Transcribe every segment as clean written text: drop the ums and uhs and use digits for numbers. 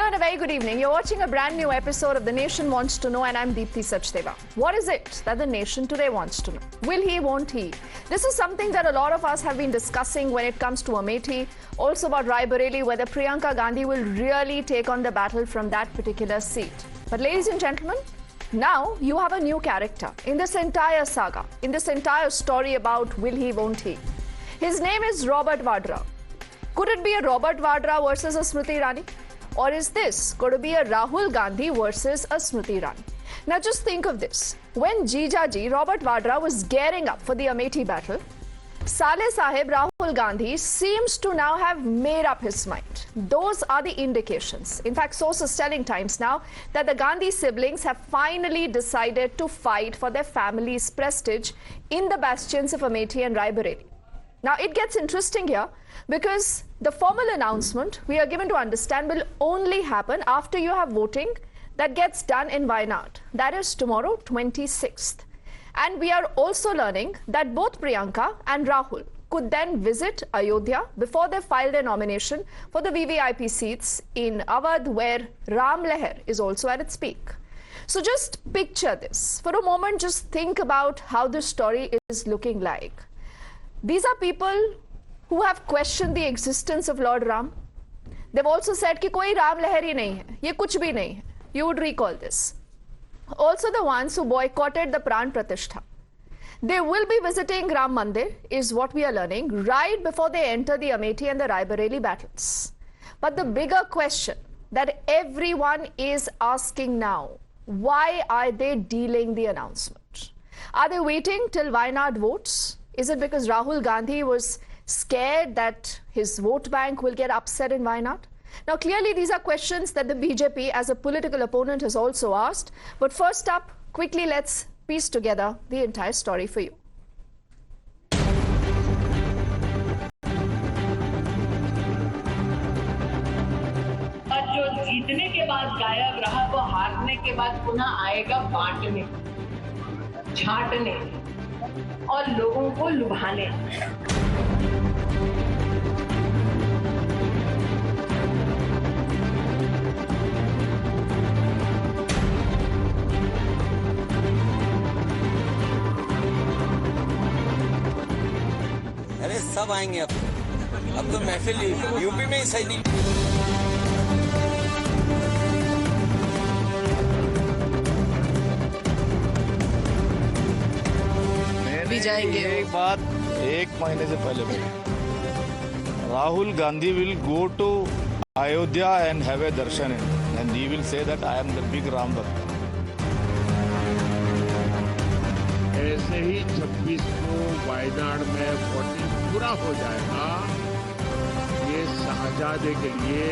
Hello and a very good evening. You're watching a brand new episode of The Nation Wants to Know and I'm Deepthi Sachdeva. What is it that the nation today wants to know? Will he, won't he? This is something that a lot of us have been discussing when it comes to Amethi, also about Raebareli, whether Priyanka Gandhi will really take on the battle from that particular seat. But ladies and gentlemen, now you have a new character in this entire saga, in this entire story about will he, won't he. His name is Robert Vadra. Could it be a Robert Vadra versus a Smriti Irani? Or is this going to be a Rahul Gandhi versus a Smriti Irani? Now just think of this. When Jijaji Robert Vadra was gearing up for the Amethi battle, Saleh Sahib Rahul Gandhi seems to now have made up his mind. Those are the indications. In fact, sources telling Times now that the Gandhi siblings have finally decided to fight for their family's prestige in the bastions of Amethi and Raebareli. Now, it gets interesting here because the formal announcement, we are given to understand, will only happen after you have voting that gets done in Wayanad. That is tomorrow, 26th. And we are also learning that both Priyanka and Rahul could then visit Ayodhya before they file their nomination for the VVIP seats in Awadh, where Ram Leher is also at its peak. So just picture this. For a moment, just think about how this story is looking like. These are people who have questioned the existence of Lord Ram. They've also said कि कोई राम लहर ही नहीं है, ये कुछ भी नहीं है. You would recall this. Also the ones who boycotted the Pran Pratishtha. They will be visiting Ram Mandir, is what we are learning, right before they enter the Amethi and the Raebareli battles. But the bigger question that everyone is asking now, why are they delaying the announcement? Are they waiting till Wayanad votes? Is it because Rahul Gandhi was scared that his vote bank will get upset in Wayanad? Now, clearly, these are questions that the BJP as a political opponent has also asked. But first up, quickly, let's piece together the entire story for you. जो जीतने के बाद गायब रहा वो हारने के बाद पुनः आएगा बांटने, छांटने और लोगों को लुभाने। अरे सब आएंगे अब तो महफिल यूपी में ही सही नहीं। भी जाएंगे। एक बात एक महीने से पहले बोली, Rahul Gandhi will go to Ayodhya and have a darshan and he will say that I am the big Ram bhakt. ऐसे ही 26 को वायनाड में वोटिंग पूरा हो जाएगा, ये शाहजादे के लिए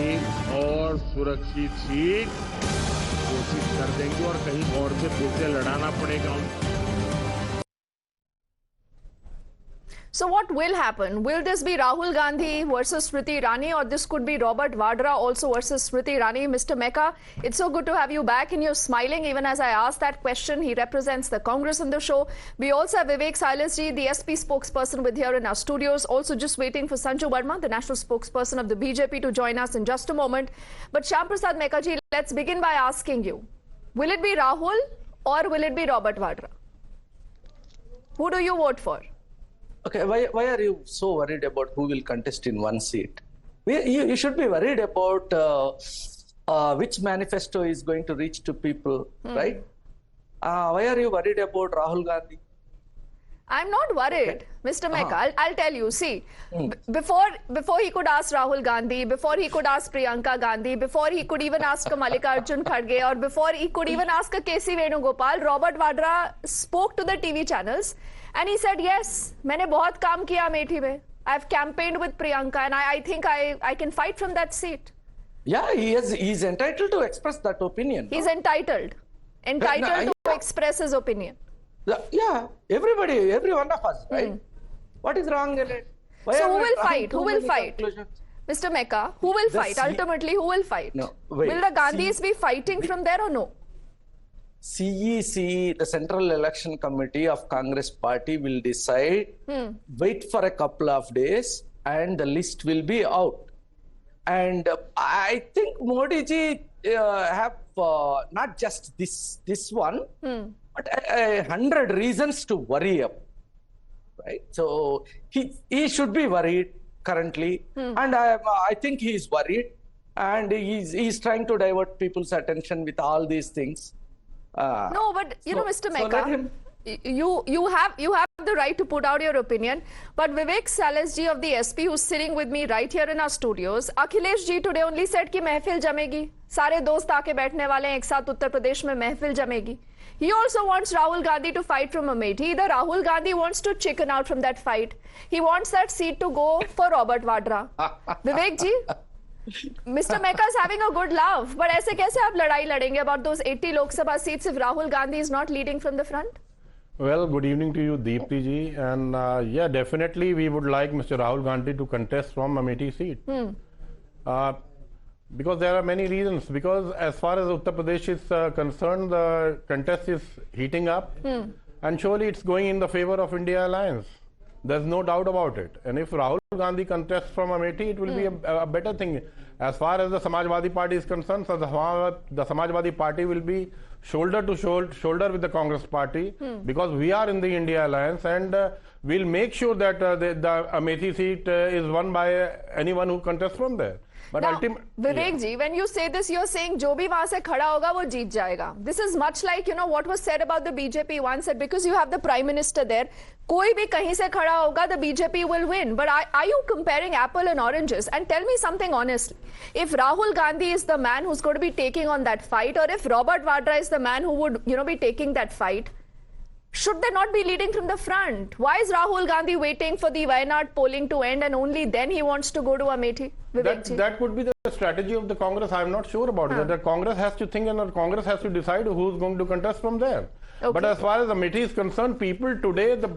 एक और सुरक्षित सीट घोषित कर देंगे और कहीं और से फिर से लड़ाना पड़ेगा। So what will happen? Will this be Rahul Gandhi versus Smriti Irani, or this could be Robert Vadra also versus Smriti Irani? Mr. Mecca, it's so good to have you back, and you're smiling even as I ask that question. He represents the Congress in the show. We also have Vivek Silasji, the SP spokesperson, with here in our studios. Also just waiting for Sanju Verma, the national spokesperson of the BJP, to join us in just a moment. But Shyam Prasad Mecca ji, let's begin by asking you, will it be Rahul or will it be Robert Vadra? Who do you vote for? Okay, why are you so worried about who will contest in one seat? You should be worried about which manifesto is going to reach to people, right? Why are you worried about Rahul Gandhi? I'm not worried, okay. Mr. Mecca. I'll tell you. See, before he could ask Rahul Gandhi, before he could ask Priyanka Gandhi, before he could even ask Mallikarjun Kharge, or before he could even ask K.C. Venugopal, Robert Vadra spoke to the TV channels and he said, yes, मैंने बहुत काम किया अमेठी में. I've campaigned with Priyanka and I think I can fight from that seat. Yeah, he's entitled to express that opinion. He's entitled to express his opinion. Yeah, every one of us, right? What is wrong in it? So who will fight? Who will fight? Mr. Mecca, who will fight? Ultimately, who will fight? No, wait. Will the Gandhis be fighting from there or no? CEC, the Central Election Committee of Congress Party, will decide. Wait for a couple of days and the list will be out. And I think Modi ji have not just this one, but 100 reasons to worry about. Right? So he should be worried currently, and I think he is worried, and he's trying to divert people's attention with all these things. No, but you know, Mr. Meka, so you have the right to put out your opinion. But Vivek Salas ji of the SP, who's sitting with me right here in our studios, Akhilesh ji today only said कि महफिल जमेगी, सारे दोस्त आके बैठने वाले हैं एक साथ उत्तर प्रदेश में महफिल जमेगी. He also wants Rahul Gandhi to fight from Amethi. Either Rahul Gandhi wants to chicken out from that fight. He wants that seat to go for Robert Vadra. Vivek ji, Mr. Meka is having a good laugh. But ऐसे कैसे आप लड़ाई लड़ेंगे about those 80 Lok Sabha seats if Rahul Gandhi is not leading from the front? Well, good evening to you, Deepti ji. And yeah, definitely we would like Mr. Rahul Gandhi to contest from Amethi seat. Because there are many reasons. Because as far as Uttar Pradesh is concerned, the contest is heating up. And surely it's going in the favor of India Alliance. There's no doubt about it. And if Rahul Gandhi contests from Amethi, it will be a better thing. As far as the Samajwadi Party is concerned, so the Samajwadi Party will be shoulder to shoulder with the Congress Party, because we are in the India Alliance, and we'll make sure that the Amethi seat is won by anyone who contests from there. But now, Vivek ji, when you say this, you're saying जो भी वहां से खड़ा होगा वो जीत जाएगा. This is much like, you know, what was said about the BJP once, that because you have the Prime Minister there, कोई भी कहीं से खड़ा होगा, the BJP will win. But are you comparing apple and oranges? And tell me something honestly. If Rahul Gandhi is the man who's going to be taking on that fight, or if Robert Vadra is the man who would, you know, be taking that fight, should they not be leading from the front? Why is Rahul Gandhi waiting for the Wayanad polling to end and only then he wants to go to Amethi? That could be the strategy of the Congress. I'm not sure about it. The Congress has to think, and the Congress has to decide who's going to contest from there. Okay. But as far as Amethi is concerned, people today, the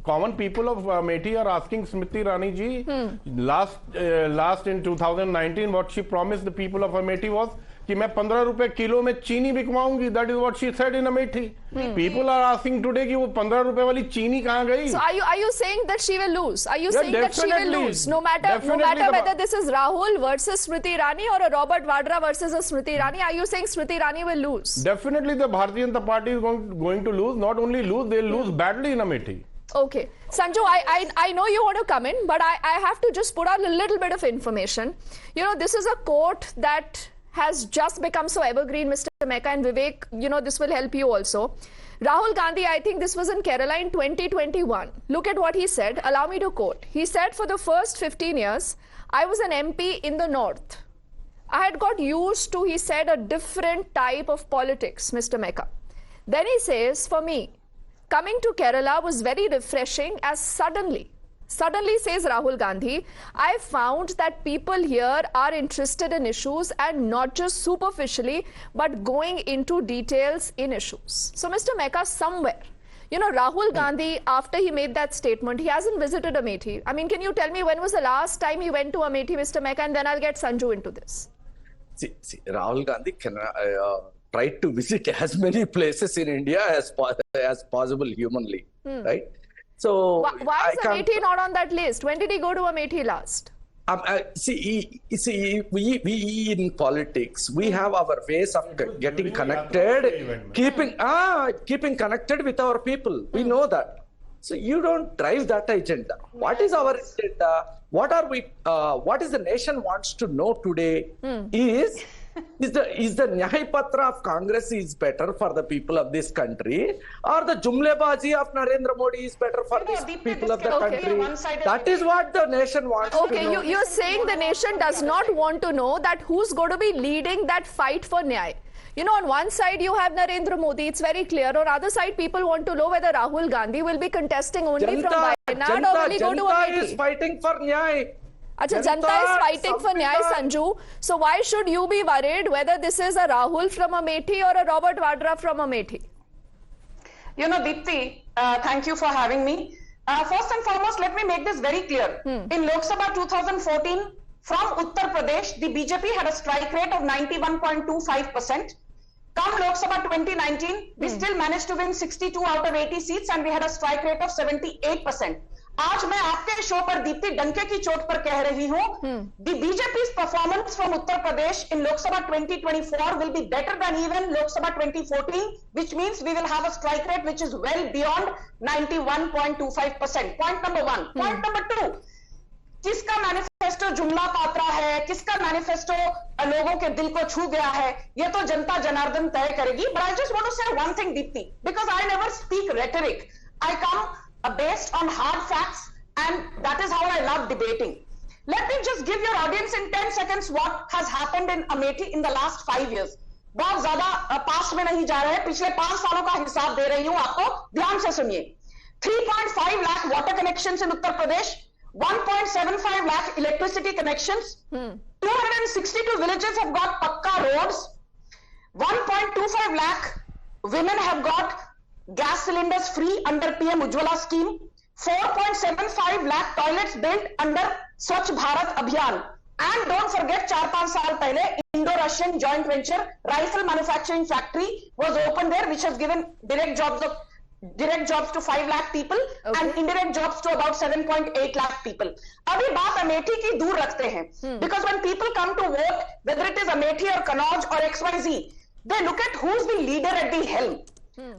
common people of Amethi are asking Smriti Irani ji, last in 2019, what she promised the people of Amethi was कि मैं 15 रुपए kilo में चीनी बिकवाऊंगी. That is what she said in Amethi. People are asking today कि वो 15 रुपए वाली चीनी कहाँ गई? So are you saying that she will lose? Are you saying that she will lose? No matter whether this is Rahul versus Smriti Irani or a Robert Vadra versus a Smriti Irani, are you saying Smriti Irani will lose? Definitely the Bharatiya Janata Party is going to lose. Not only lose, they'll lose badly in Amethi. Okay. Sanju, I know you want to come in, but I have to just put out a little bit of information. You know, this is a quote that has just become so evergreen, Mr. Meka, and Vivek, you know, this will help you also. Rahul Gandhi, I think this was in Kerala in 2021. Look at what he said. Allow me to quote. He said, for the first 15 years, I was an MP in the north. I had got used to, he said, a different type of politics, Mr. Meka. Then he says, for me, coming to Kerala was very refreshing, as suddenly, says Rahul Gandhi, I found that people here are interested in issues, and not just superficially, but going into details in issues. So, Mr. Meka, somewhere, you know, Rahul Gandhi, after he made that statement, he hasn't visited Amethi. I mean, can you tell me when was the last time he went to Amethi, Mr. Meka, and then I'll get Sanju into this. See, Rahul Gandhi tried to visit as many places in India as possible humanly, right? So why is Amethi not on that list? When did he go to Amethi last? We in politics, we have our ways of getting connected, keeping connected with our people. We know that. So you don't drive that agenda. What is our agenda? What is the nation wants to know today is the Nyay Patra of Congress is better for the people of this country, or the Jumlebazi of Narendra Modi is better for the people of the country? That is what the nation wants to know. Okay, you're saying the nation does not want to know that who's going to be leading that fight for Nyay. You know, on one side you have Narendra Modi, it's very clear. On the other side, people want to know whether Rahul Gandhi will be contesting only from Wayanad or will he go to Amethi. Janta is fighting for Nyay. Achha, Janta is fighting for Nyay, Sanju. So why should you be worried whether this is a Rahul from Amethi or a Robert Vadra from Amethi? You know, Deepti, thank you for having me. First and foremost, let me make this very clear. In Lok Sabha 2014, from Uttar Pradesh, the BJP had a strike rate of 91.25%. Come Lok Sabha 2019, we still managed to win 62 out of 80 seats, and we had a strike rate of 78%. आज मैं आपके show पर दीप्ति डंके की चोट पर कह रही हूं, the BJP's performance from Uttar Pradesh in Lok Sabha 2024 will be better than even Lok Sabha 2014, which means we will have a strike rate which is well beyond 91.25%. Point number one. Point number two. किसका manifesto जुमला पात्रा है, किसका manifesto लोगों के दिल को छू गया है, ये तो जनता जनार्दन तय करेगी. But I just want to say one thing, Deepti, because I never speak rhetoric. I come based on hard facts, and that is how I love debating. Let me just give your audience in 10 seconds what has happened in Amethi in the last 5 years. बहुत ज्यादा पास में नहीं जा रहे हैं, पिछले 5 सालों का हिसाब दे रही हूं आपको, ध्यान से सुनिए. 3.5 lakh water connections in Uttar Pradesh, 1.75 lakh electricity connections, 262 villages have got pakka roads, 1.25 lakh women have got gas cylinders free under PM Ujjwala scheme, 4.75 lakh toilets built under Swachh Bharat Abhiyan, and don't forget 4-5 साल पहले Indo-Russian joint venture rifle manufacturing factory was opened there, which has given direct jobs to 5 lakh people, okay, and indirect jobs to about 7.8 lakh people. अभी बात अमेठी की दूर रखते हैं, because when people come to vote, whether it is Amethi or Kannauj or XYZ, they look at who's the leader at the helm.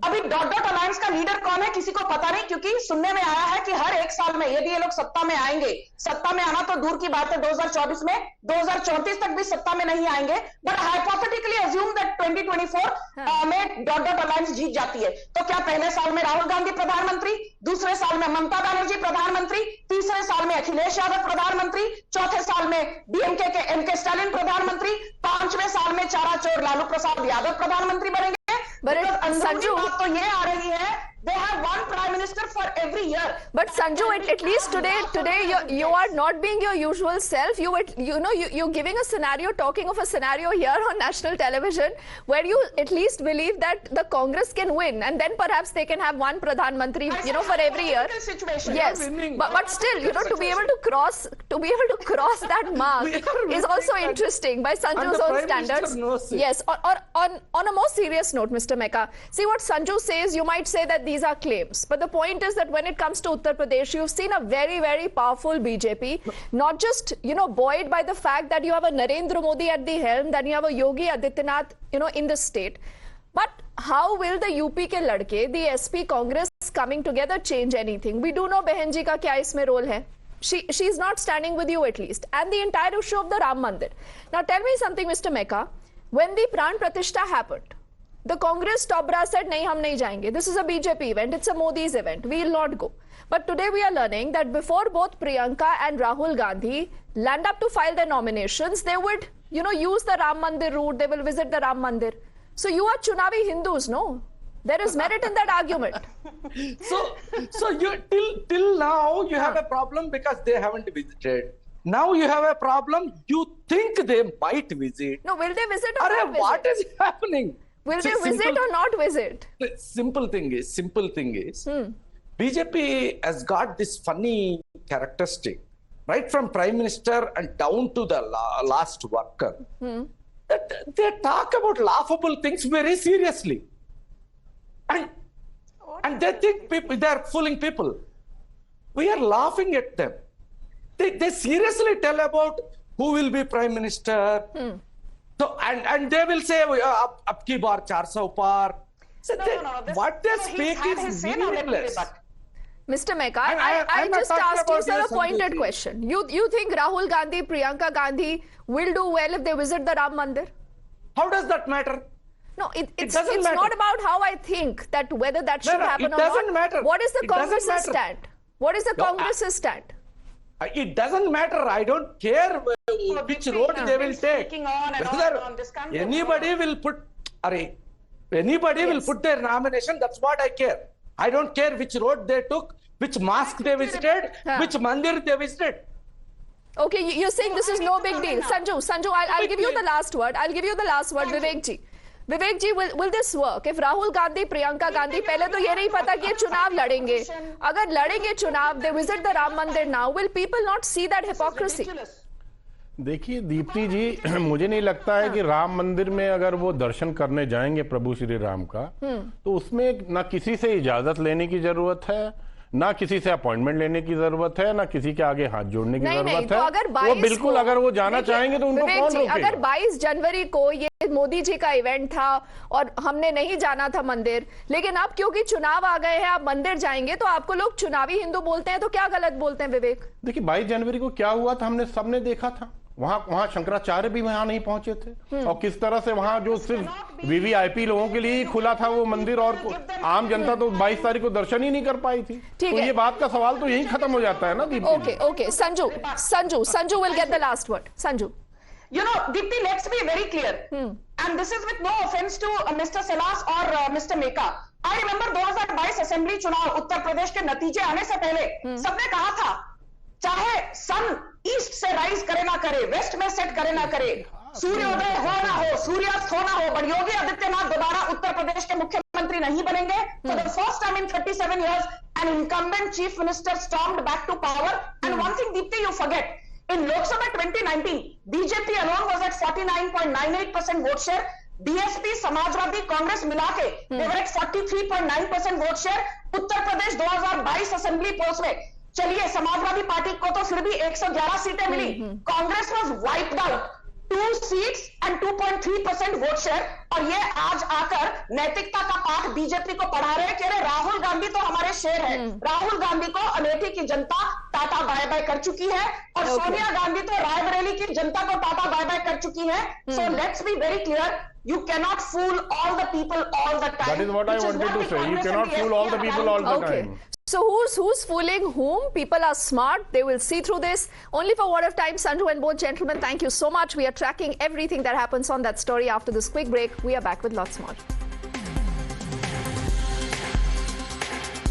अभी dot dot alliance का leader कौन है किसी को पता नहीं, क्योंकि सुनने में आया है कि हर 1 साल में यदि ये लोग सत्ता में आएंगे, सत्ता में आना तो दूर की बात है 2024 में, 2034 तक भी सत्ता में नहीं आएंगे, बट हाइपोथेटिकली अज्यूम दैट 2024 में डॉट डॉट अलायंस जीत जाती है, तो क्या पहले साल में राहुल गांधी प्रधानमंत्री, दूसरे साल में ममता बनर्जी प्रधानमंत्री, तीसरे साल में अखिलेश यादव प्रधानमंत्री, चौथे साल में डीएमके के एमके स्टालिन प्रधानमंत्री, 5वें साल में चाराचोर लालू प्रसाद यादव प्रधानमंत्री बनेंगे. But Sanju, बात तो ये आ रही है, they have one prime minister for every year. But Sanju, at least today you are not being your usual self. You're giving a scenario, talking of a scenario here on national television where you at least believe that the Congress can win, and then perhaps they can have one Pradhan Mantri, for every year. Situation. Yes, but still, to be able to cross that mark is also interesting by Sanju's own standards. Yes. Or on a more serious note, Mr. Mecca, see what Sanju says. You might say that these are claims, but the point is that when it comes to Uttar Pradesh, you've seen a very, very powerful BJP, not just buoyed by the fact that you have a Narendra Modi at the helm, that you have a Yogi Adityanath in the state. But how will the UP ke ladke, the SP Congress coming together, change anything? We do know Behan ji ka kya isme role hai. She's not standing with you at least, and the entire issue of the Ram Mandir. Now tell me something, Mr. Mecca, when the Pran Pratishtha happened, the Congress top brass said, nahi, hum nahi jayenge. This is a BJP event. It's a Modi's event. We will not go. But today we are learning that before both Priyanka and Rahul Gandhi land up to file their nominations, they would, use the Ram Mandir route. They will visit the Ram Mandir. So you are Chunavi Hindus, no? There is merit in that argument. So you till now you have a problem because they haven't visited. Now you have a problem. You think they might visit. No, will they visit or not visit? What is happening? Will they visit or not visit? Simple thing is, BJP has got this funny characteristic, right from Prime Minister and down to the last worker, that they talk about laughable things very seriously. And they think they are fooling people. We are laughing at them. They seriously tell about who will be Prime Minister. So, and they will say, ab ki baar 400 par. So what they speak is meaningless. Mr. Mecca, I just asked you, sir, a pointed question. You think Rahul Gandhi, Priyanka Gandhi will do well if they visit the Ram Mandir? How does that matter? No, it's not about how I think that whether that should happen or not. It doesn't matter. What is the Congress's stand? What is the Congress's stand? It doesn't matter. I don't care which road they will take. Anybody will put their nomination. That's what I care. I don't care which road they took, which mosque they visited, which mandir they visited. Okay, you're saying this is no big deal. Sanju, I'll give you the last word. Vivek ji. Vivek ji, will this work? If Rahul Gandhi, Priyanka Gandhi, पहले तो ये नहीं पता कि ये चुनाव लड़ेंगे. अगर लड़ेंगे चुनाव, they visit the Ram Mandir now, will people not see that hypocrisy? देखिए दीप्ति जी, मुझे नहीं लगता है कि राम मंदिर में अगर वो दर्शन करने जाएंगे प्रभु श्री राम का, तो उसमें ना किसी से इजाजत लेने की जरूरत है, ना किसी से अपॉइंटमेंट लेने की जरूरत है, ना किसी के आगे हाथ जोड़ने की नहीं, जरूरत तो है। अगर वो बिल्कुल अगर वो जाना चाहेंगे तो उनको कौन रोकेगा? अगर 22 जनवरी को ये मोदी जी का इवेंट था और हमने नहीं जाना था मंदिर, लेकिन अब क्योंकि चुनाव आ गए हैं आप मंदिर जाएंगे, तो आपको लोग चुनावी हिंदू बोलते हैं, तो क्या गलत बोलते हैं विवेक? देखिए 22 जनवरी को क्या हुआ था हमने सबने देखा था। वहां शंकराचार्य भी वहां नहीं पहुंचे थे, और किस तरह से वहां जो सिर्फ वीवीआईपी लोगों के लिए ही खुला था वो मंदिर, और आम जनता तो 22 तारीख को दर्शन ही नहीं कर पाई थी। तो ये बात का सवाल तो यही खत्म हो जाता है ना Deepti. Okay Sanju will get the last word. Sanju, You know, Deepti, let's be very clear. And this is with no offense to Mr. Silas or Mr. Meka. I remember 2022 assembly चुनाव उत्तर प्रदेश के नतीजे आने से पहले सबने कहा था, चाहे सन ईस्ट से राइज करे ना करे, वेस्ट में सेट करे ना करे, सूर्योदय हो ना हो, सूर्यास्त हो ना हो, बट योगी आदित्यनाथ दोबारा उत्तर प्रदेश के मुख्यमंत्री नहीं बनेंगे। For the first time in 37 years, an incumbent chief minister stormed back to power. And one thing, Deepti, you forget. In Lok Sabha 2019, BJP alone was at 49.98% vote share. BSP, Samajwadi, Congress मिला के they were at 43.9% vote share. Uttar Pradesh 2022 assembly polls में, चलिए Samajwadi party को तो फिर भी 111 सीटें मिली, Congress was wiped out, 2 seats and 2.3% vote share. और ये आज आकर नैतिकता का पाठ बीजेपी को पढ़ा रहे हैं कि अरे राहुल गांधी तो हमारे शेर है। राहुल गांधी को अमेठी की जनता टाटा बाय बाय कर चुकी है, और सोनिया गांधी तो रायबरेली की जनता को टाटा बाय बाय कर चुकी है। So let's be very clear, you cannot fool all the people all the time. That is what I wanted to say. You cannot fool all the people all the time. So who's fooling whom? People are smart. They will see through this. Only for what of time, Sanju and both gentlemen, thank you so much. We are tracking everything that happens on that story after this quick break. We are back with lots more.